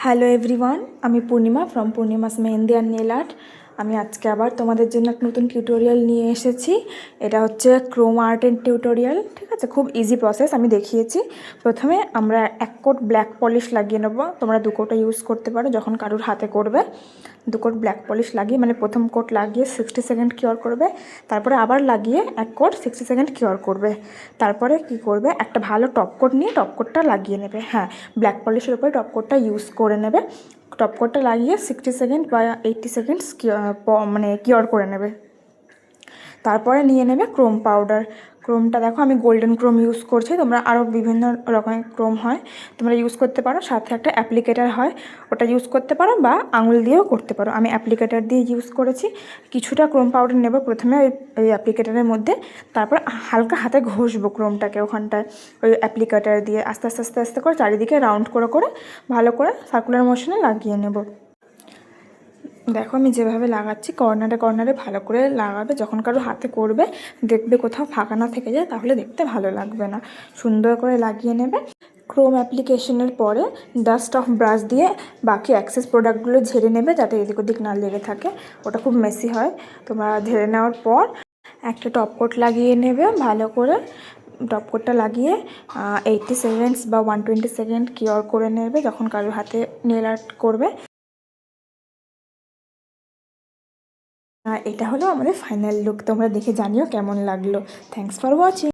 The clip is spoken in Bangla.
হ্যালো এভরিওয়ান, আমি Purnima from Purnima's mehendi and nail art. আমি আজকে আবার তোমাদের জন্য এক নতুন টিউটোরিয়াল নিয়ে এসেছি। এটা হচ্ছে ক্রোম আর্টের টিউটোরিয়াল, ঠিক আছে? খুব ইজি প্রসেস আমি দেখিয়েছি। প্রথমে আমরা এক কোট ব্ল্যাক পলিশ লাগিয়ে নেব। তোমরা দু কোটও ইউজ করতে পারো যখন কারোর হাতে করবে। দু কোট ব্ল্যাক পলিশ লাগিয়ে, মানে প্রথম কোট লাগিয়ে 60 সেকেন্ড কিওর করবে, তারপরে আবার লাগিয়ে এক কোট 60 সেকেন্ড কিওর করবে। তারপরে কি করবে, একটা ভালো টপ কোট নিয়ে টপ কোটটা লাগিয়ে নেবে। হ্যাঁ, ব্ল্যাক পলিশের উপরে টপ কোটটা ইউজ করে নেবে। টপ কোটটা লাগিয়ে 60 সেকেন্ড বা 80 সেকেন্ডস মানে কিওর করে নেবে। তারপরে নিয়ে নেবে ক্রোম পাউডার। ক্রোমটা দেখো আমি গোল্ডেন ক্রোম ইউজ করছি, তোমরা আরও বিভিন্ন রকমের ক্রোম হয় তোমরা ইউজ করতে পারো। সাথে একটা অ্যাপ্লিকেটার হয়, ওটা ইউজ করতে পারো, বা আঙুল দিয়েও করতে পারো। আমি অ্যাপ্লিকেটার দিয়ে ইউজ করেছি। কিছুটা ক্রোম পাউডার নেব প্রথমে ওই অ্যাপ্লিকেটারের মধ্যে, তারপর হালকা হাতে ঘষবো ক্রোমটাকে ওখানটায় ওই অ্যাপ্লিকেটার দিয়ে আস্তে আস্তে আস্তে আস্তে করে চারিদিকে রাউন্ড করে করে ভালো করে সার্কুলার মোশনে লাগিয়ে নেব। দেখো আমি যেভাবে লাগাচ্ছি, কর্নারে কর্নারে ভালো করে লাগাবে। যখন কারো হাতে করবে দেখবে কোথাও ফাঁকা না থেকে যায়, তাহলে দেখতে ভালো লাগবে না। সুন্দর করে লাগিয়ে নেবে। ক্রোম অ্যাপ্লিকেশনের পরে ডাস্ট অফ ব্রাশ দিয়ে বাকি অ্যাক্সেস প্রোডাক্টগুলো ঝেড়ে নেবে, যাতে এদিক ওদিক না লেগে থাকে। ওটা খুব মেসি হয়। তোমরা ঝেড়ে নেওয়ার পর একটা টপ কোট লাগিয়ে নেবে ভালো করে। টপ কোটটা লাগিয়ে 80 সেকেন্ডস বা 120 সেকেন্ড কিওর করে নেবে যখন কারোর হাতে নেল আর্ট করবে। এটা হলো আমাদের ফাইনাল লুক। তোমরা দেখে জানিও কেমন লাগলো। Thanks for watching.